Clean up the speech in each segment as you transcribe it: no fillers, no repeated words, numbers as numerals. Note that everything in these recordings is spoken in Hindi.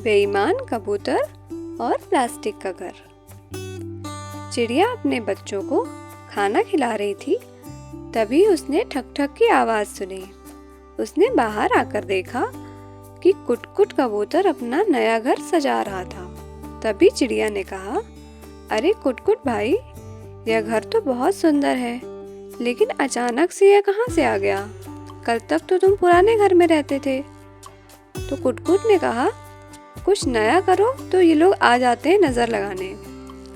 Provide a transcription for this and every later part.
बेईमान कबूतर और प्लास्टिक का घर। चिड़िया अपने बच्चों को खाना खिला रही थी, तभी उसने ठक ठक की आवाज सुनी। उसने बाहर आकर देखा कि कुट-कुट कबूतर अपना नया घर सजा रहा था। तभी चिड़िया ने कहा, अरे कुट-कुट भाई, यह घर तो बहुत सुंदर है, लेकिन अचानक से यह कहाँ से आ गया? कल तक तो तुम पुराने घर में रहते थे। तो कुट-कुट ने कहा, कुछ नया करो तो ये लोग आ जाते हैं नजर लगाने।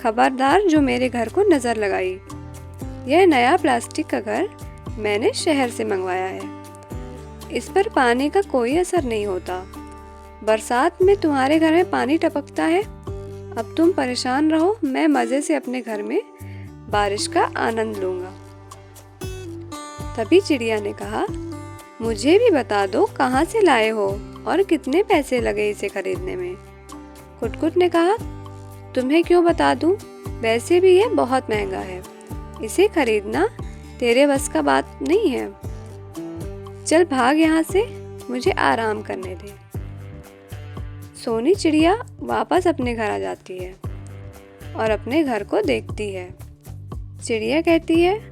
खबरदार जो मेरे घर को नजर लगाई। यह नया प्लास्टिक का घर मैंने शहर से मंगवाया है। इस पर पानी का कोई असर नहीं होता। बरसात में तुम्हारे घर में पानी टपकता है। अब तुम परेशान रहो, मैं मजे से अपने घर में बारिश का आनंद लूंगा। तभी चिड़िया ने कहा, मुझे भी बता दो कहाँ से लाए हो और कितने पैसे लगे इसे खरीदने में। कुट-कुट ने कहा, तुम्हें क्यों बता दूं? वैसे भी ये बहुत महंगा है। इसे खरीदना तेरे बस का बात नहीं है। चल भाग यहाँ से, मुझे आराम करने दे। सोनी चिड़िया वापस अपने घर आ जाती है और अपने घर को देखती है। चिड़िया कहती है,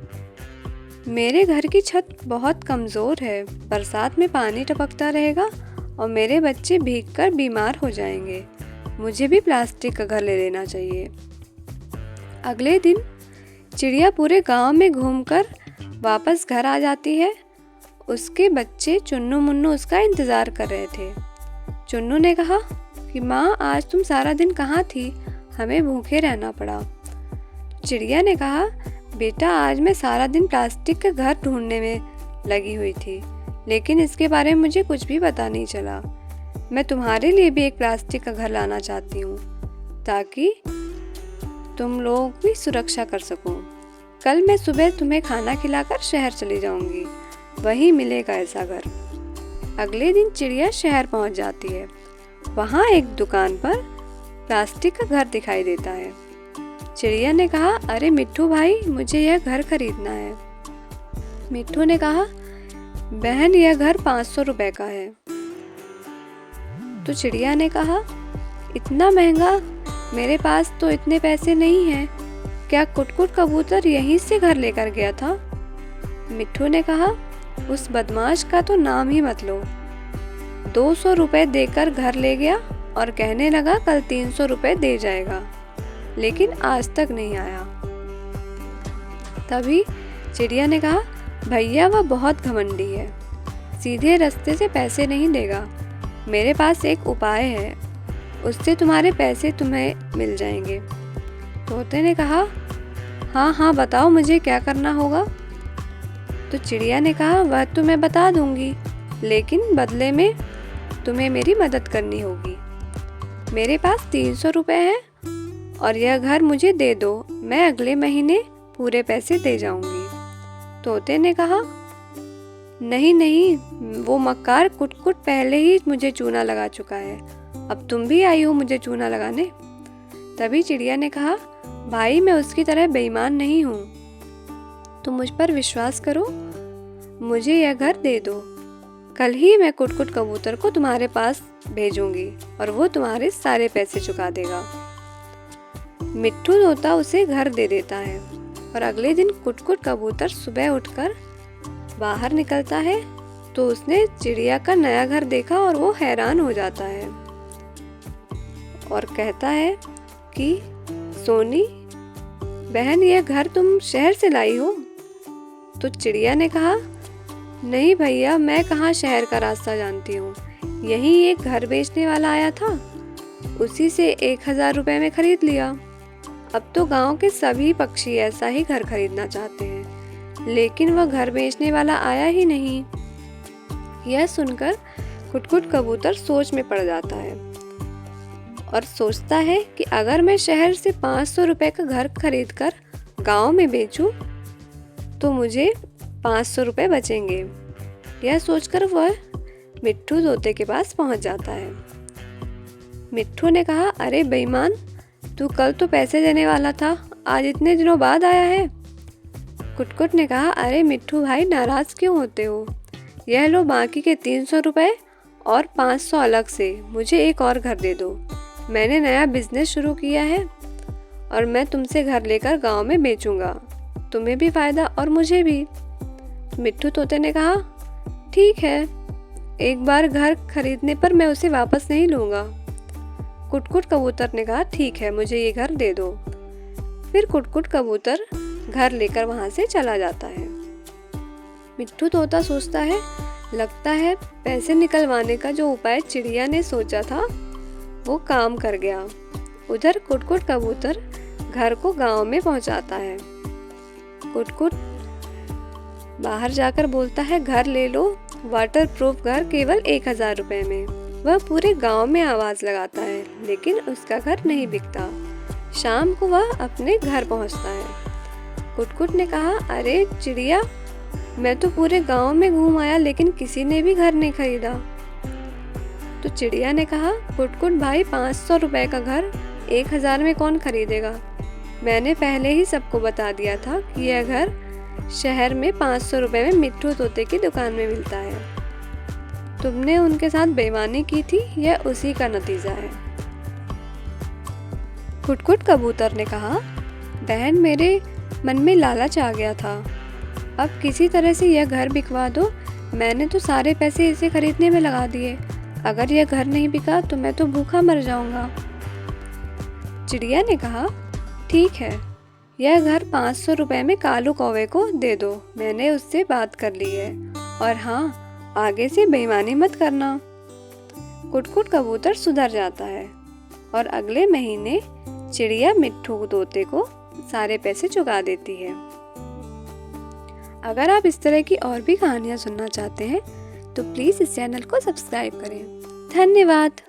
मेरे घर की छत बहुत कमज़ोर है। बरसात में पानी टपकता रहेगा और मेरे बच्चे भीगकर बीमार हो जाएंगे। मुझे भी प्लास्टिक का घर ले लेना चाहिए। अगले दिन चिड़िया पूरे गांव में घूमकर वापस घर आ जाती है। उसके बच्चे चुन्नू मुन्नू उसका इंतज़ार कर रहे थे। चुन्नू ने कहा कि माँ, आज तुम सारा दिन कहाँ थी? हमें भूखे रहना पड़ा। चिड़िया ने कहा, बेटा, आज मैं सारा दिन प्लास्टिक का घर ढूंढने में लगी हुई थी, लेकिन इसके बारे में मुझे कुछ भी पता नहीं चला। मैं तुम्हारे लिए भी एक प्लास्टिक का घर लाना चाहती हूँ, ताकि तुम लोग भी सुरक्षा कर सको। कल मैं सुबह तुम्हें खाना खिलाकर शहर चली जाऊंगी, वहीं मिलेगा ऐसा घर। अगले दिन चिड़िया शहर पहुँच जाती है। वहाँ एक दुकान पर प्लास्टिक का घर दिखाई देता है। चिड़िया ने कहा, अरे मिट्ठू भाई, मुझे यह घर खरीदना है। मिट्ठू ने कहा, बहन, यह घर 500 रुपए का है। तो चिड़िया ने कहा, इतना महंगा? मेरे पास तो इतने पैसे नहीं हैं। क्या कुट-कुट कबूतर यहीं से घर लेकर गया था? मिट्ठू ने कहा, उस बदमाश का तो नाम ही मत लो। 200 रुपए देकर घर ले गया और कहने लगा कल 300 रुपए दे जाएगा, लेकिन आज तक नहीं आया। तभी चिड़िया ने कहा, भैया, वह बहुत घमंडी है, सीधे रास्ते से पैसे नहीं देगा। मेरे पास एक उपाय है, उससे तुम्हारे पैसे तुम्हें मिल जाएंगे। तोते ने कहा, हाँ हाँ बताओ, मुझे क्या करना होगा? तो चिड़िया ने कहा, वह तो मैं बता दूंगी, लेकिन बदले में तुम्हें मेरी मदद करनी होगी। मेरे पास 300 रुपए हैं और यह घर मुझे दे दो, मैं अगले महीने पूरे पैसे दे जाऊंगी। तोते ने कहा, नहीं नहीं, वो मक्कार कुट-कुट पहले ही मुझे चूना लगा चुका है, अब तुम भी आई हो मुझे चूना लगाने। तभी चिड़िया ने कहा, भाई, मैं उसकी तरह बेईमान नहीं हूँ, तुम मुझ पर विश्वास करो, मुझे यह घर दे दो। कल ही मैं कुट-कुट कबूतर को तुम्हारे पास भेजूंगी और वो तुम्हारे सारे पैसे चुका देगा। मिट्ठू तोता उसे घर दे देता है और अगले दिन कुट-कुट कबूतर सुबह उठकर बाहर निकलता है तो उसने चिड़िया का नया घर देखा और वो हैरान हो जाता है और कहता है कि सोनी बहन, यह घर तुम शहर से लाई हो? तो चिड़िया ने कहा, नहीं भैया, मैं कहाँ शहर का रास्ता जानती हूँ। यहीं एक घर बेचने वाला आया था, उसी से 1000 रुपए में खरीद लिया। अब तो गांव के सभी पक्षी ऐसा ही घर खरीदना चाहते हैं, लेकिन वह घर बेचने वाला आया ही नहीं। यह सुनकर कुट-कुट कबूतर सोच में पड़ जाता है और सोचता है कि अगर मैं शहर से 500 रुपए का घर खरीदकर गांव में बेचूं, तो मुझे 500 रुपए बचेंगे। यह सोचकर वह मिट्ठू तोते के पास पहुंच जाता है। मिट्ठू ने कहा, अरे बेईमान, तू कल तो पैसे देने वाला था, आज इतने दिनों बाद आया है। कुट-कुट ने कहा, अरे मिट्ठू भाई, नाराज क्यों होते हो? यह लो बाकी के 300 रुपए और 500 अलग से, मुझे एक और घर दे दो। मैंने नया बिजनेस शुरू किया है और मैं तुमसे घर लेकर गांव में बेचूंगा, तुम्हें भी फायदा और मुझे भी। मिट्ठू तोते ने कहा, ठीक है, एक बार घर खरीदने पर मैं उसे वापस नहीं लूँगा। कुटकुट कबूतर ने कहा, ठीक है, मुझे ये घर दे दो। फिर कुटकुट कबूतर घर लेकर वहाँ से चला जाता है। मिट्ठू तोता सोचता है, लगता है पैसे निकलवाने का जो उपाय चिड़िया ने सोचा था वो काम कर गया। उधर कुटकुट कबूतर घर को गांव में पहुंचाता है। कुटकुट बाहर जाकर बोलता है, घर ले लो, वाटर प्रूफ घर केवल 1000 रुपए में। वह पूरे गांव में आवाज लगाता है, लेकिन उसका घर नहीं बिकता। शाम को वह अपने घर पहुंचता है। कुटकुट ने कहा, अरे चिड़िया, मैं तो पूरे गांव में घूम आया लेकिन किसी ने भी घर नहीं खरीदा। तो चिड़िया ने कहा, कुटकुट भाई, 500 रुपए का घर 1000 में कौन खरीदेगा? मैंने पहले ही सबको बता दिया था कि यह घर शहर में 500 रुपए में मिट्ठू तोते की दुकान में मिलता है। तुमने उनके साथ बेईमानी की थी, यह उसी का नतीजा है। कुटकुट कबूतर ने कहा, बहन, मेरे मन में लालच आ गया था, अब किसी तरह से यह घर बिकवा दो। मैंने तो सारे पैसे इसे खरीदने में लगा दिए, अगर यह घर नहीं बिका तो मैं तो भूखा मर जाऊंगा। चिड़िया ने कहा, ठीक है, यह घर 500 रुपए में कालू कौवे को दे दो, मैंने उससे बात कर ली है, और हाँ, आगे से बेईमानी मत करना। कुटकुट कबूतर सुधर जाता है और अगले महीने चिड़िया मिट्ठू तोते को सारे पैसे चुका देती है। अगर आप इस तरह की और भी कहानियाँ सुनना चाहते हैं तो प्लीज़ इस चैनल को सब्सक्राइब करें। धन्यवाद।